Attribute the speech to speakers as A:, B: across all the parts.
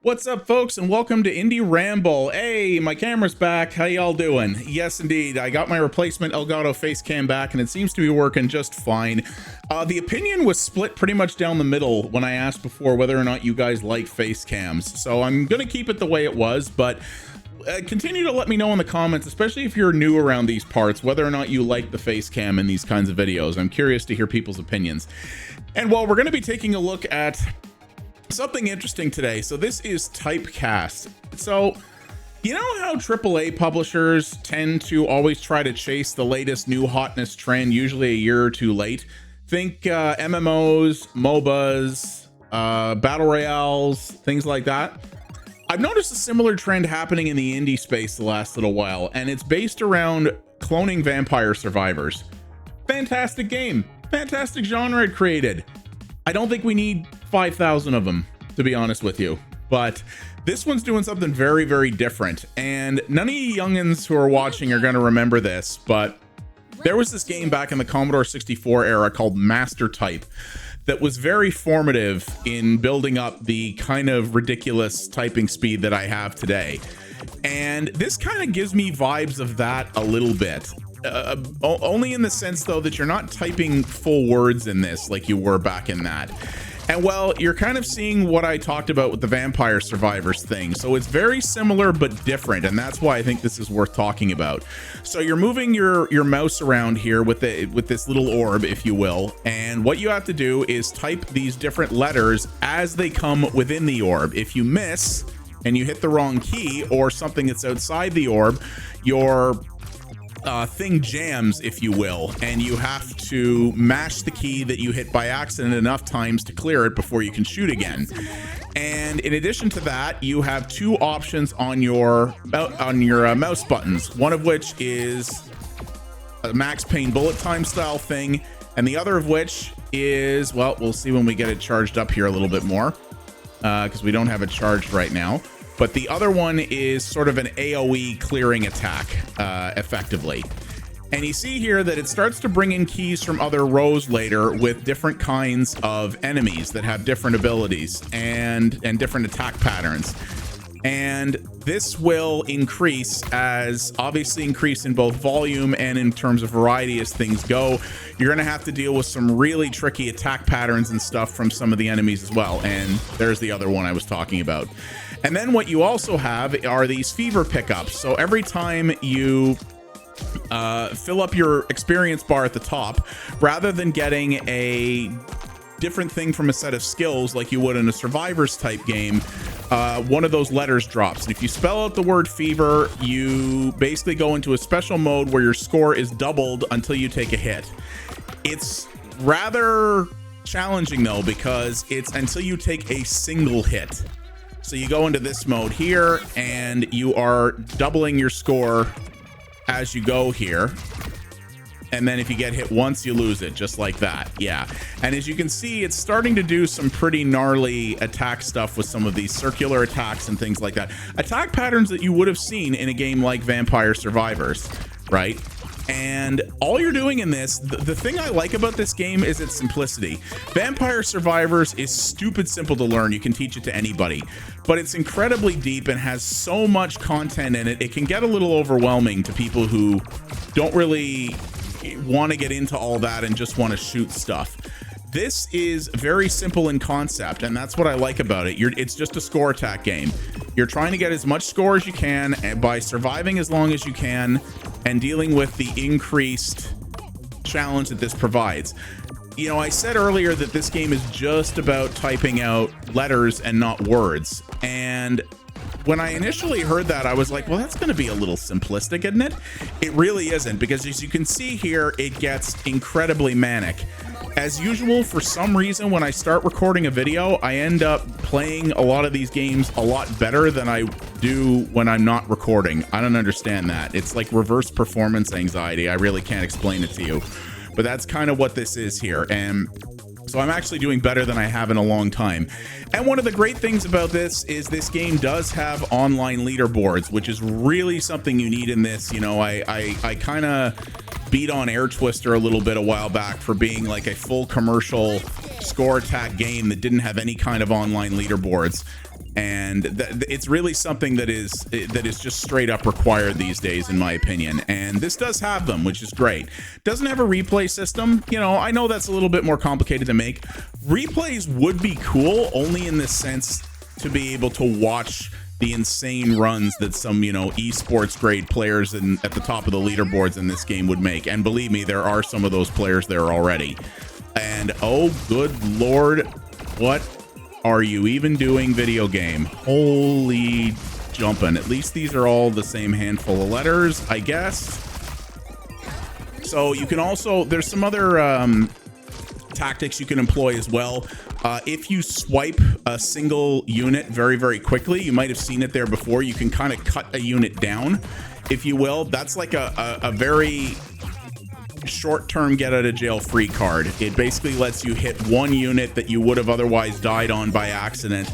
A: What's up, folks, and welcome to Indie Ramble. Hey, my camera's back. How y'all doing? Yes, indeed. I got my replacement Elgato face cam back, and it seems to be working just fine. The opinion was split pretty much down the middle when I asked before whether or not you guys like face cams. So I'm going to keep it the way it was, but continue to let me know in the comments, especially if you're new around these parts, whether or not you like the face cam in these kinds of videos. I'm curious to hear people's opinions. And well, we're going to be taking a look at something interesting today. So this is Typecast. So you know how AAA publishers tend to always try to chase the latest new hotness trend, usually a year or two late? Think MMOs, MOBAs, battle royales, things like that. I've noticed a similar trend happening in the indie space the last little while, and it's based around cloning Vampire Survivors. Fantastic game, fantastic genre it created. I don't think we need 5,000 of them, to be honest with you, but this one's doing something very, very different. And none of you youngins who are watching are going to remember this, but there was this game back in the Commodore 64 era called Master Type that was very formative in building up the kind of ridiculous typing speed that I have today. And this kind of gives me vibes of that a little bit. Only in the sense, though, that you're not typing full words in this like you were back in that. And well, you're kind of seeing what I talked about with the Vampire Survivors thing. So it's very similar but different, and that's why I think this is worth talking about. So you're moving your mouse around here with this little orb, if you will, and what you have to do is type these different letters as they come within the orb. If you miss and you hit the wrong key or something that's outside the orb, your thing jams, if you will, and you have to mash the key that you hit by accident enough times to clear it before you can shoot again. And in addition to that, you have two options on your mouse buttons, one of which is a Max Payne bullet time style thing, and the other of which is, well, we'll see when we get it charged up here a little bit more, because we don't have it charged right now. But the other one is sort of an AoE clearing attack, effectively. And you see here that it starts to bring in keys from other rows later with different kinds of enemies that have different abilities and different attack patterns. And this will increase in both volume and in terms of variety as things go. You're going to have to deal with some really tricky attack patterns and stuff from some of the enemies as well. And there's the other one I was talking about. And then what you also have are these fever pickups. So every time you fill up your experience bar at the top, rather than getting a different thing from a set of skills like you would in a Survivors type game, one of those letters drops. And if you spell out the word fever, you basically go into a special mode where your score is doubled until you take a hit. It's rather challenging though, because it's until you take a single hit. So you go into this mode here and you are doubling your score as you go here. And then if you get hit once, you lose it, just like that. Yeah. And as you can see, it's starting to do some pretty gnarly attack stuff with some of these circular attacks and things like that. Attack patterns that you would have seen in a game like Vampire Survivors, right? And all you're doing in this, the thing I like about this game is its simplicity. Vampire Survivors is stupid simple to learn. You can teach it to anybody, but it's incredibly deep and has so much content in it. It can get a little overwhelming to people who don't really want to get into all that and just want to shoot stuff. This is very simple in concept, and that's what I like about it. It's just a score attack game. You're trying to get as much score as you can by surviving as long as you can and dealing with the increased challenge that this provides. You know, I said earlier that this game is just about typing out letters and not words. And when I initially heard that, I was like, well, that's going to be a little simplistic, isn't it? It really isn't, because as you can see here, it gets incredibly manic. As usual, for some reason, when I start recording a video, I end up playing a lot of these games a lot better than I do when I'm not recording. I don't understand that. It's like reverse performance anxiety. I really can't explain it to you, but that's kind of what this is here. And so I'm actually doing better than I have in a long time. And one of the great things about this is this game does have online leaderboards, which is really something you need in this. You know, I kind of beat on Air Twister a little bit a while back for being like a full commercial score attack game that didn't have any kind of online leaderboards. And it's really something that is just straight up required these days, in my opinion. And this does have them, which is great. Doesn't have a replay system. You know, I know that's a little bit more complicated to make. Replays would be cool, only in the sense to be able to watch the insane runs that some, you know, esports grade players at the top of the leaderboards in this game would make. And believe me, there are some of those players there already. And oh, good Lord, what are you even doing, video game? Holy jumping. At least these are all the same handful of letters, I guess. So you can also, there's some other tactics you can employ as well. If you swipe a single unit very, very quickly, you might have seen it there before, you can kind of cut a unit down, if you will. That's like a very short-term get out of jail free card. It basically lets you hit one unit that you would have otherwise died on by accident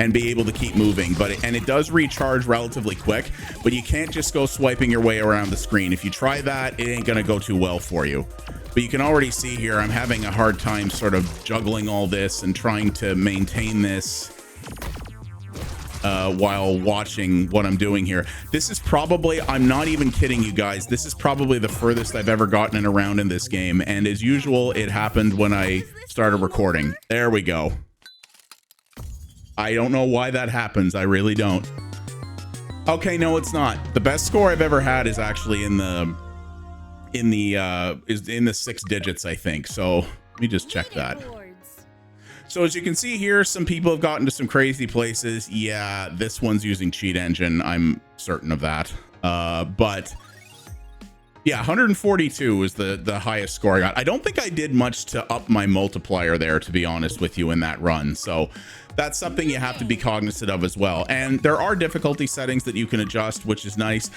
A: and be able to keep moving. And it does recharge relatively quick, but you can't just go swiping your way around the screen. If you try that, it ain't gonna go too well for you. But you can already see here, I'm having a hard time sort of juggling all this and trying to maintain this while watching what I'm doing here. This is probably, I'm not even kidding you guys, this is probably the furthest I've ever gotten around in this game. And as usual, it happened when I started recording. There we go. I don't know why that happens. I really don't. Okay, no, it's not. The best score I've ever had is actually in the 6 digits, I think. So let me just check that. So as you can see here, some people have gotten to some crazy places. Yeah, this one's using cheat engine. I'm certain of that. But yeah, 142 is the highest score I got. I don't think I did much to up my multiplier there, to be honest with you, in that run. So that's something you have to be cognizant of as well. And there are difficulty settings that you can adjust, which is nice.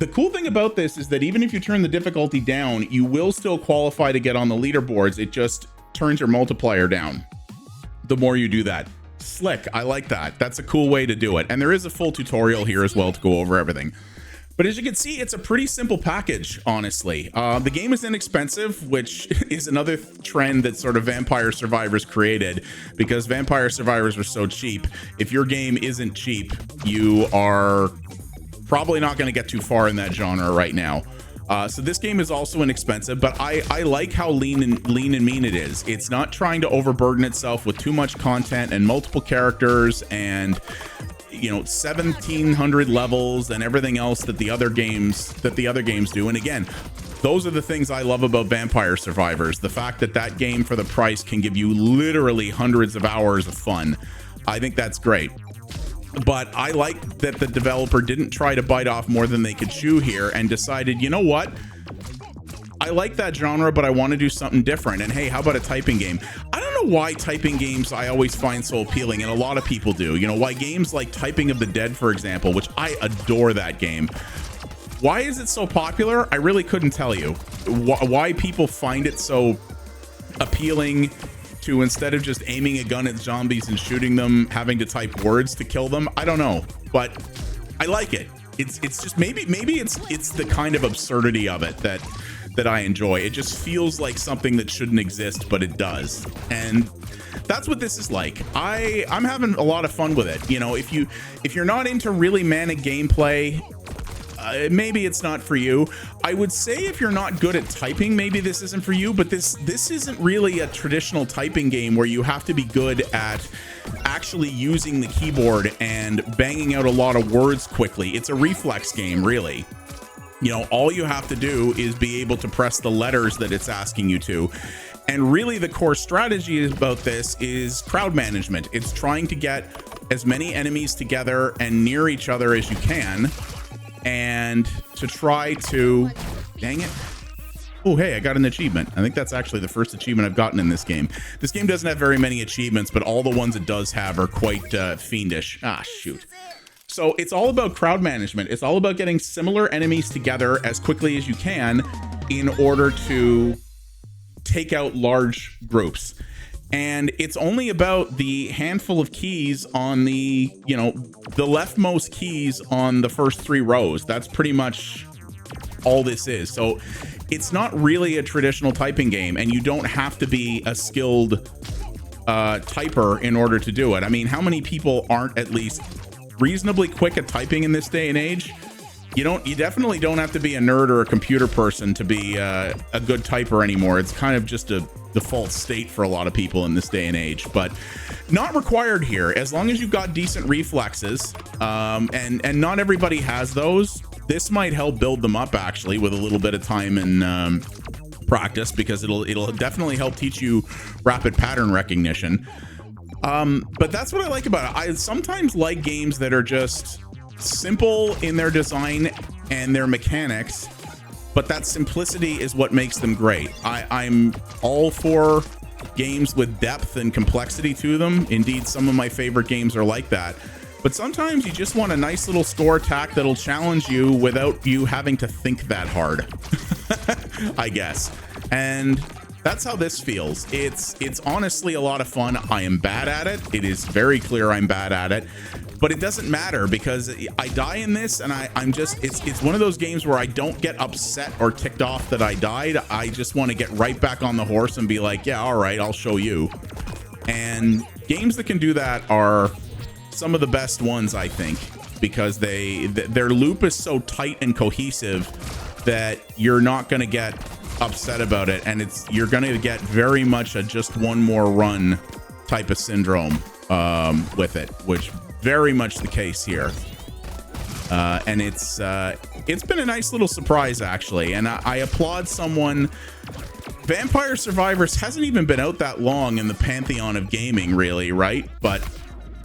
A: The cool thing about this is that even if you turn the difficulty down, you will still qualify to get on the leaderboards. It just turns your multiplier down the more you do that. Slick. I like that. That's a cool way to do it. And there is a full tutorial here as well to go over everything. But as you can see, it's a pretty simple package, honestly. The game is inexpensive, which is another trend that sort of Vampire Survivors created, because Vampire Survivors were so cheap. If your game isn't cheap, you are probably not going to get too far in that genre right now. So this game is also inexpensive, but I like how lean and mean it is. It's not trying to overburden itself with too much content and multiple characters and, you know, 1,700 levels and everything else that the other games do. And again, those are the things I love about Vampire Survivors. The fact that that game for the price can give you literally hundreds of hours of fun. I think that's great. But I like that the developer didn't try to bite off more than they could chew here and decided, you know what? I like that genre, but I want to do something different. And hey, how about a typing game? I don't know why typing games I always find so appealing, and a lot of people do. You know, why games like Typing of the Dead, for example, which I adore that game. Why is it so popular? I really couldn't tell you. Why people find it so appealing to, instead of just aiming a gun at zombies and shooting them, having to type words to kill them. I don't know, but I like it. It's just maybe it's the kind of absurdity of it that I enjoy. It just feels like something that shouldn't exist, but it does. And that's what this is like. I'm having a lot of fun with it. You know, if you're not into really manic gameplay, maybe it's not for you. I would say if you're not good at typing, maybe this isn't for you, but this isn't really a traditional typing game where you have to be good at actually using the keyboard and banging out a lot of words quickly. It's a reflex game, really. You know, all you have to do is be able to press the letters that it's asking you to. And really the core strategy about this is crowd management. It's trying to get as many enemies together and near each other as you can, and to try to, dang it. Oh, hey, I got an achievement. I think that's actually the first achievement I've gotten in this game. This game doesn't have very many achievements, but all the ones it does have are quite fiendish. Ah, shoot. So it's all about crowd management. It's all about getting similar enemies together as quickly as you can in order to take out large groups. And it's only about the handful of keys on the, you know, the leftmost keys on the first 3 rows. That's pretty much all this is. So it's not really a traditional typing game, and you don't have to be a skilled typer in order to do it. I mean, how many people aren't at least reasonably quick at typing in this day and age? You definitely don't have to be a nerd or a computer person to be a good typer anymore. It's kind of just a default state for a lot of people in this day and age, but not required here. As long as you've got decent reflexes, and not everybody has those. This might help build them up actually with a little bit of time and practice, because it'll definitely help teach you rapid pattern recognition. But that's what I like about it. I sometimes like games that are just simple in their design and their mechanics, but that simplicity is what makes them great. I'm all for games with depth and complexity to them. Indeed, some of my favorite games are like that. But sometimes you just want a nice little score attack that'll challenge you without you having to think that hard, I guess. And that's how this feels. It's honestly a lot of fun. I am bad at it. It is very clear I'm bad at it. But it doesn't matter, because I die in this, and I'm just, it's one of those games where I don't get upset or ticked off that I died. I just want to get right back on the horse and be like, yeah, all right, I'll show you. And games that can do that are some of the best ones, I think, because their loop is so tight and cohesive that you're not going to get upset about it, and you're going to get very much a just one more run type of syndrome with it, which very much the case here. And it's been a nice little surprise actually, and I applaud someone. Vampire Survivors hasn't even been out that long in the pantheon of gaming, really, right? But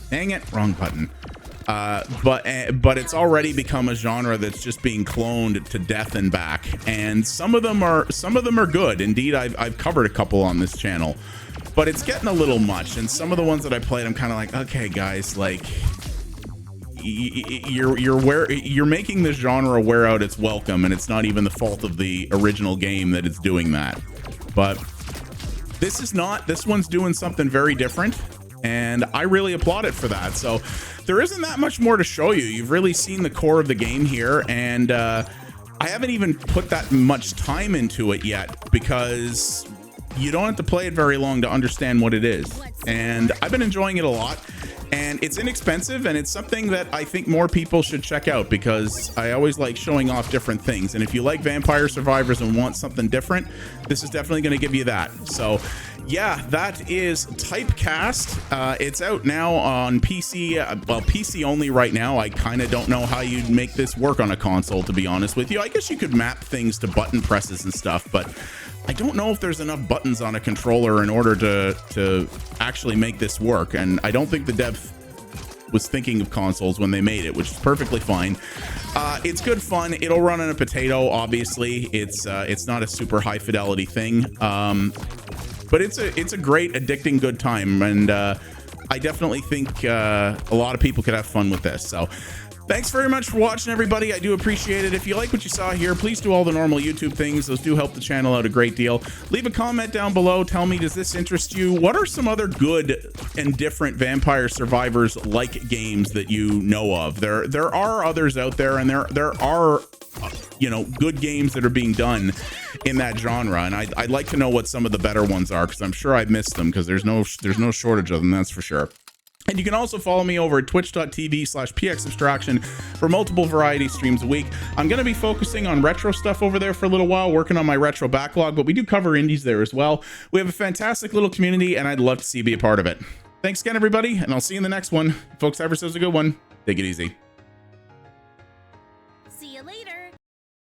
A: dang it, wrong button. But it's already become a genre that's just being cloned to death and back, and some of them are good. Indeed, I've covered a couple on this channel, but it's getting a little much. And some of the ones that I played, I'm kind of like, okay, guys, like you're making this genre wear out its welcome, and it's not even the fault of the original game that it's doing that. But this one's doing something very different, and I really applaud it for that. So there isn't that much more to show you. You've really seen the core of the game here, and I haven't even put that much time into it yet, because you don't have to play it very long to understand what it is. And I've been enjoying it a lot, and it's inexpensive, and it's something that I think more people should check out, because I always like showing off different things. And if you like Vampire Survivors and want something different, this is definitely going to give you that. So yeah, that is Typecast. It's out now on PC, well, PC only right now. I kind of don't know how you'd make this work on a console, to be honest with you. I guess you could map things to button presses and stuff, but I don't know if there's enough buttons on a controller in order to actually make this work. And I don't think the dev was thinking of consoles when they made it, which is perfectly fine. It's good fun. It'll run on a potato, obviously. It's not a super high fidelity thing. But it's a great, addicting, good time, and I definitely think a lot of people could have fun with this. So thanks very much for watching, everybody. I do appreciate it. If you like what you saw here, please do all the normal YouTube things. Those do help the channel out a great deal. Leave a comment down below. Tell me, does this interest you? What are some other good and different Vampire Survivors like games that you know of? There are others out there, and there are good games that are being done in that genre, and I'd like to know what some of the better ones are, because I'm sure I've missed them, because there's no shortage of them, that's for sure. And you can also follow me over at twitch.tv/pxabstraction for multiple variety streams a week. I'm going to be focusing on retro stuff over there for a little while, working on my retro backlog, but we do cover indies there as well. We have a fantastic little community, and I'd love to see you be a part of it. Thanks again, everybody, and I'll see you in the next one. Folks, ever so a good one. Take it easy.